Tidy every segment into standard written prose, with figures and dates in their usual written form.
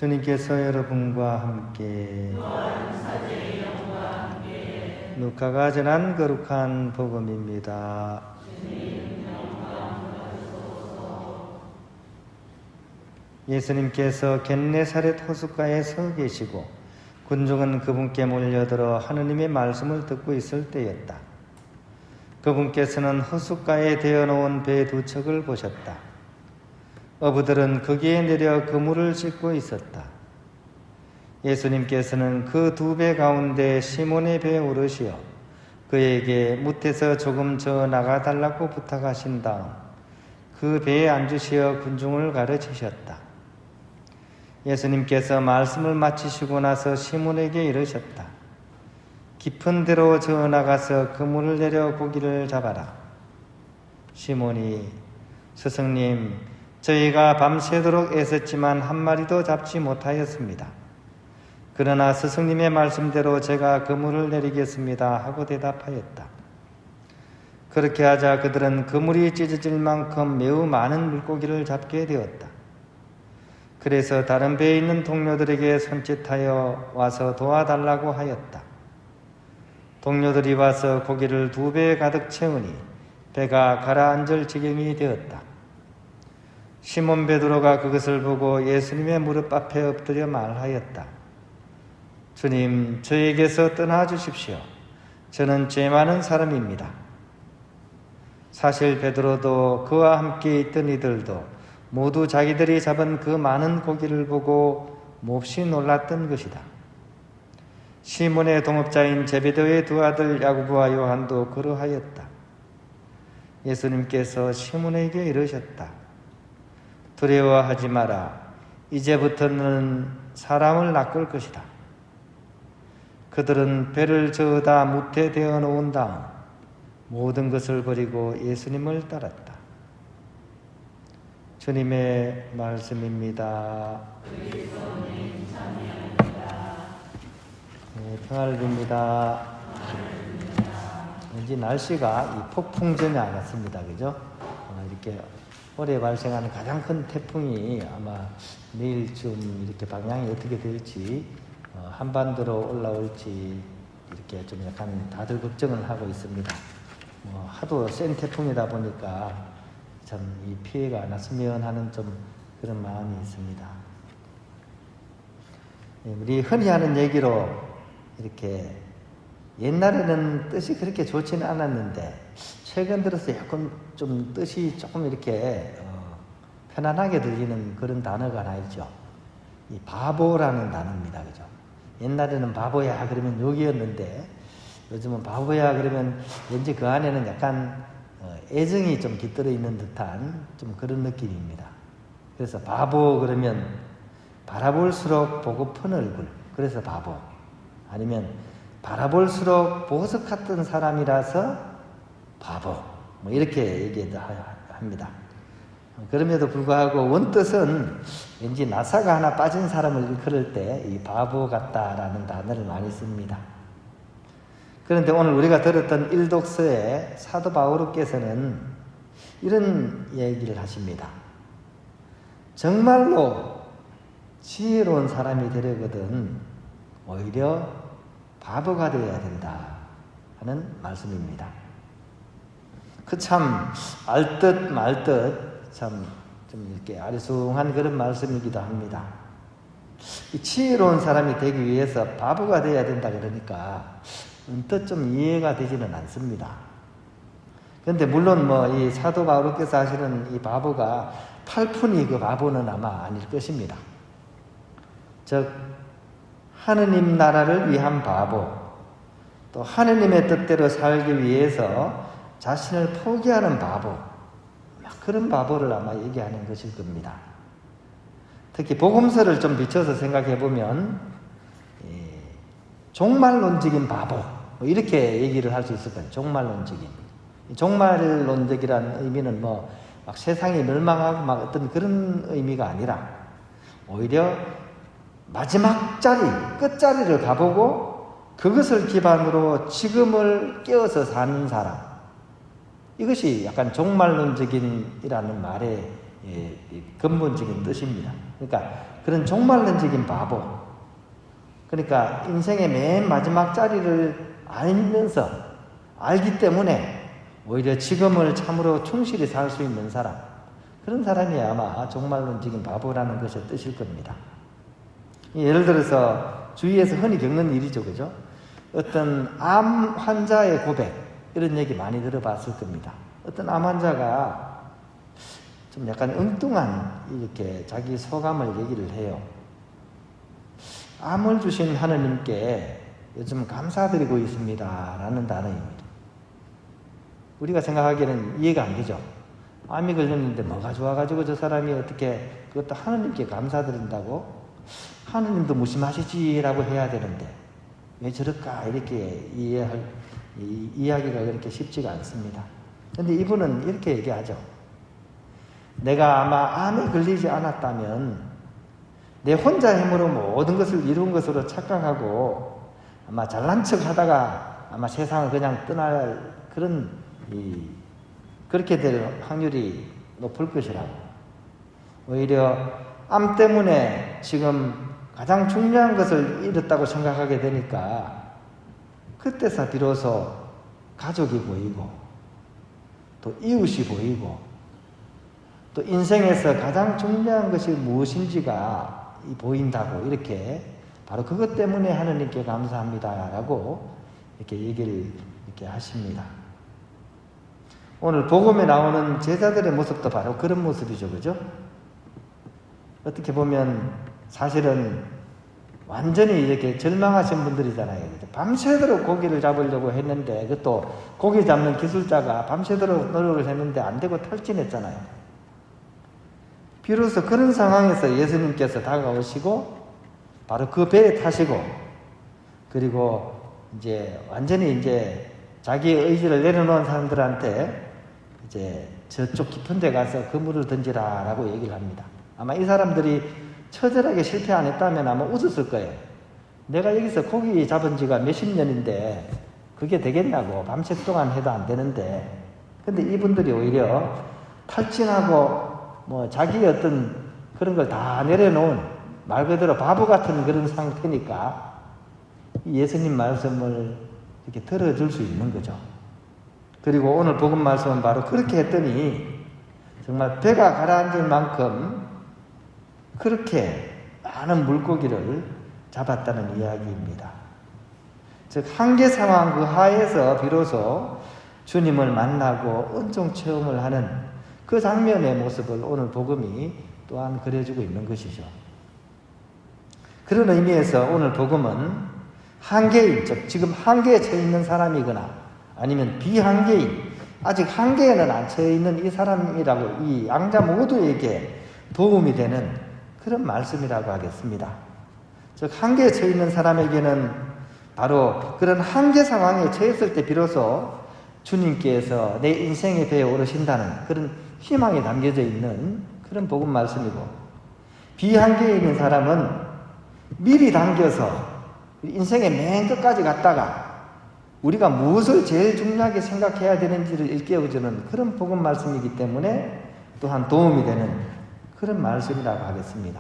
주님께서 여러분과 함께 루카가 전한 거룩한 복음입니다. 예수님께서 겟네사렛 호숫가에 서 계시고 군중은 그분께 몰려들어 하느님의 말씀을 듣고 있을 때였다. 그분께서는 호숫가에 대어놓은 배 두 척을 보셨다. 어부들은 거기에 내려 그물을 싣고 있었다. 예수님께서는 그 두 배 가운데 시몬의 배 오르시어 그에게 뭇에서 조금 저 나가달라고 부탁하신 다음 그 배에 앉으시어 군중을 가르치셨다. 예수님께서 말씀을 마치시고 나서 시몬에게 이르셨다. 깊은 데로 저 나가서 그물을 내려 고기를 잡아라. 시몬이 스승님, 저희가 밤새도록 애썼지만 한 마리도 잡지 못하였습니다. 그러나 스승님의 말씀대로 제가 그물을 내리겠습니다 하고 대답하였다. 그렇게 하자 그들은 그물이 찢어질 만큼 매우 많은 물고기를 잡게 되었다. 그래서 다른 배에 있는 동료들에게 손짓하여 와서 도와달라고 하였다. 동료들이 와서 고기를 두 배에 가득 채우니 배가 가라앉을 지경이 되었다. 시몬 베드로가 그것을 보고 예수님의 무릎 앞에 엎드려 말하였다. 주님, 저에게서 떠나주십시오. 저는 죄 많은 사람입니다. 사실 베드로도 그와 함께 있던 이들도 모두 자기들이 잡은 그 많은 고기를 보고 몹시 놀랐던 것이다. 시몬의 동업자인 제베데의 두 아들 야고보와 요한도 그러하였다. 예수님께서 시몬에게 이르셨다. 두려워하지 마라. 이제부터는 사람을 낚을 것이다. 그들은 배를 저어다 뭇에 대어 놓은 다음 모든 것을 버리고 예수님을 따랐다. 주님의 말씀입니다. 네, 평화를 빕니다. 왠지 날씨가 이 폭풍 전이 안 왔습니다. 그죠? 이렇게 올해 발생하는 가장 큰 태풍이 아마 내일쯤 이렇게 방향이 어떻게 될지 한반도로 올라올지 이렇게 좀 약간 다들 걱정을 하고 있습니다. 하도 센 태풍이다 보니까 참 이 피해가 났으면 하는 좀 그런 마음이 있습니다. 우리 흔히 하는 얘기로 이렇게 옛날에는 뜻이 그렇게 좋지는 않았는데 최근 들어서 약간 좀 뜻이 조금 이렇게 편안하게 들리는 그런 단어가 하나 있죠. 이 바보라는 단어입니다. 그죠? 옛날에는 바보야 그러면 욕이었는데 요즘은 바보야 그러면 왠지 그 안에는 약간 애정이 좀 깃들어 있는 듯한 좀 그런 느낌입니다. 그래서 바보 그러면 바라볼수록 보고픈 얼굴, 그래서 바보. 아니면 바라볼수록 보석 같은 사람이라서 바보. 뭐 이렇게 얘기도 합니다. 그럼에도 불구하고 원뜻은 왠지 나사가 하나 빠진 사람을 일컬을 때 이 바보 같다라는 단어를 많이 씁니다. 그런데 오늘 우리가 들었던 일독서에 사도 바오로께서는 이런 얘기를 하십니다. 정말로 지혜로운 사람이 되려거든 오히려 바보가 되어야 된다 하는 말씀입니다. 그 참 알듯 말듯 참 좀 이렇게 아리송한 그런 말씀이기도 합니다. 이 지혜로운 사람이 되기 위해서 바보가 되어야 된다 그러니까 언뜻 좀 이해가 되지는 않습니다. 그런데 물론 이 사도 바오로께서 하시는 이 바보가 팔푼이 그 바보는 아마 아닐 것입니다. 즉 하느님 나라를 위한 바보, 또 하느님의 뜻대로 살기 위해서 자신을 포기하는 바보, 그런 바보를 아마 얘기하는 것일 겁니다. 특히 복음서를 좀 비춰서 생각해 보면 종말론적인 바보 이렇게 얘기를 할 수 있을 거예요. 종말론적인. 종말론적이라는 의미는 막 세상이 멸망하고 막 어떤 그런 의미가 아니라 오히려 마지막 자리, 끝자리를 가보고 그것을 기반으로 지금을 깨어서 사는 사람. 이것이 약간 종말론적인이라는 말의 근본적인 뜻입니다. 그러니까 그런 종말론적인 바보. 그러니까 인생의 맨 마지막 자리를 알기 때문에 오히려 지금을 참으로 충실히 살 수 있는 사람, 그런 사람이 아마 종말론적인 바보라는 것의 뜻일 겁니다. 예를 들어서 주위에서 흔히 겪는 일이죠, 그죠? 어떤 암 환자의 고백, 이런 얘기 많이 들어봤을 겁니다. 어떤 암 환자가 좀 약간 엉뚱한 이렇게 자기 소감을 얘기를 해요. 암을 주신 하느님께 요즘 감사드리고 있습니다 라는 단어입니다. 우리가 생각하기에는 이해가 안 되죠. 암이 걸렸는데 뭐가 좋아가지고 저 사람이 어떻게 그것도 하느님께 감사드린다고? 하느님도 무심하시지라고 해야 되는데 왜 저럴까 이렇게 이야기가 그렇게 쉽지가 않습니다. 그런데 이분은 이렇게 얘기하죠. 내가 아마 암에 걸리지 않았다면 내 혼자 힘으로 모든 것을 이룬 것으로 착각하고 아마 잘난 척 하다가 아마 세상을 그냥 떠날 그렇게 될 확률이 높을 것이라고. 오히려 암 때문에 지금 가장 중요한 것을 잃었다고 생각하게 되니까 그때서 비로소 가족이 보이고 또 이웃이 보이고 또 인생에서 가장 중요한 것이 무엇인지가 보인다고, 이렇게 바로 그것 때문에 하느님께 감사합니다라고 이렇게 얘기를 이렇게 하십니다. 오늘 복음에 나오는 제자들의 모습도 바로 그런 모습이죠, 그죠? 어떻게 보면 사실은 완전히 이렇게 절망하신 분들이잖아요. 밤새도록 고기를 잡으려고 했는데, 그것도 고기 잡는 기술자가 밤새도록 노력을 했는데 안 되고 탈진했잖아요. 비로소 그런 상황에서 예수님께서 다가오시고 바로 그 배에 타시고, 그리고 이제 완전히 이제 자기의 의지를 내려놓은 사람들한테 이제 저쪽 깊은 데 가서 그물을 던지라 라고 얘기를 합니다. 아마 이 사람들이 처절하게 실패 안 했다면 아마 웃었을 거예요. 내가 여기서 고기 잡은 지가 몇십 년인데 그게 되겠냐고, 밤새 동안 해도 안 되는데. 근데 이분들이 오히려 탈진하고 자기의 어떤 그런 걸 다 내려놓은 말 그대로 바보 같은 그런 상태니까 예수님 말씀을 이렇게 들어줄 수 있는 거죠. 그리고 오늘 복음 말씀은 바로 그렇게 했더니 정말 배가 가라앉을 만큼 그렇게 많은 물고기를 잡았다는 이야기입니다. 즉 한계 상황 그 하에서 비로소 주님을 만나고 은총 체험을 하는 그 장면의 모습을 오늘 복음이 또한 그려주고 있는 것이죠. 그런 의미에서 오늘 복음은 한계인, 즉 지금 한계에 처해 있는 사람이거나 아니면 비한계인, 아직 한계에는 안 처해 있는 이 사람이라고 이 양자 모두에게 도움이 되는 그런 말씀이라고 하겠습니다. 즉 한계에 처해 있는 사람에게는 바로 그런 한계 상황에 처했을 때 비로소 주님께서 내 인생의 배에 오르신다는 그런 희망이 담겨져 있는 그런 복음 말씀이고, 비한계에 있는 사람은 미리 당겨서 인생의 맨 끝까지 갔다가 우리가 무엇을 제일 중요하게 생각해야 되는지를 일깨워주는 그런 복음 말씀이기 때문에 또한 도움이 되는 그런 말씀이라고 하겠습니다.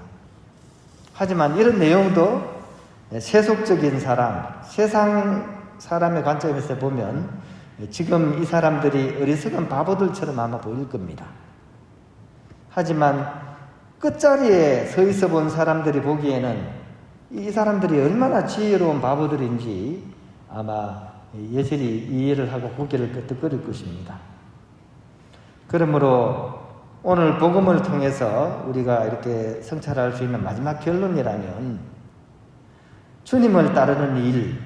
하지만 이런 내용도 세속적인 사람, 세상 사람의 관점에서 보면 지금 이 사람들이 어리석은 바보들처럼 아마 보일 겁니다. 하지만 끝자리에 서 있어 본 사람들이 보기에는 이 사람들이 얼마나 지혜로운 바보들인지 아마 여실히 이해를 하고 고개를 끄덕거릴 것입니다. 그러므로 오늘 복음을 통해서 우리가 이렇게 성찰할 수 있는 마지막 결론이라면, 주님을 따르는 일,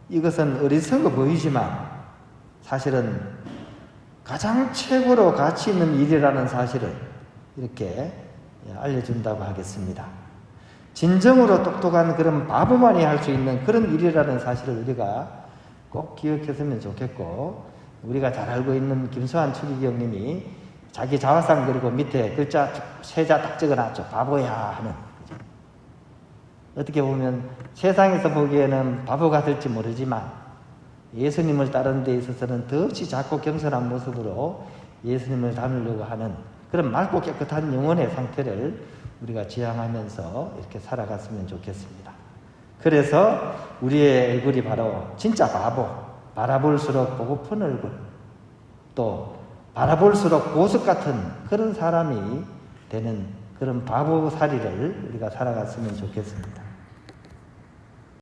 이것은 어리석어 보이지만 사실은 가장 최고로 가치 있는 일이라는 사실을 이렇게 알려준다고 하겠습니다. 진정으로 똑똑한 그런 바보만이 할 수 있는 그런 일이라는 사실을 우리가 꼭 기억했으면 좋겠고, 우리가 잘 알고 있는 김수환 추기경님이 자기 자화상 그리고 밑에 글자 세자 딱 적어놨죠. 바보야 하는. 어떻게 보면 세상에서 보기에는 바보가 될지 모르지만 예수님을 따르는 데 있어서는 더없이 작고 겸손한 모습으로 예수님을 닮으려고 하는 그런 맑고 깨끗한 영혼의 상태를 우리가 지향하면서 이렇게 살아갔으면 좋겠습니다. 그래서 우리의 얼굴이 바로 진짜 바보, 바라볼수록 보고픈 얼굴, 또 바라볼수록 보석 같은 그런 사람이 되는 그런 바보살이를 우리가 살아갔으면 좋겠습니다.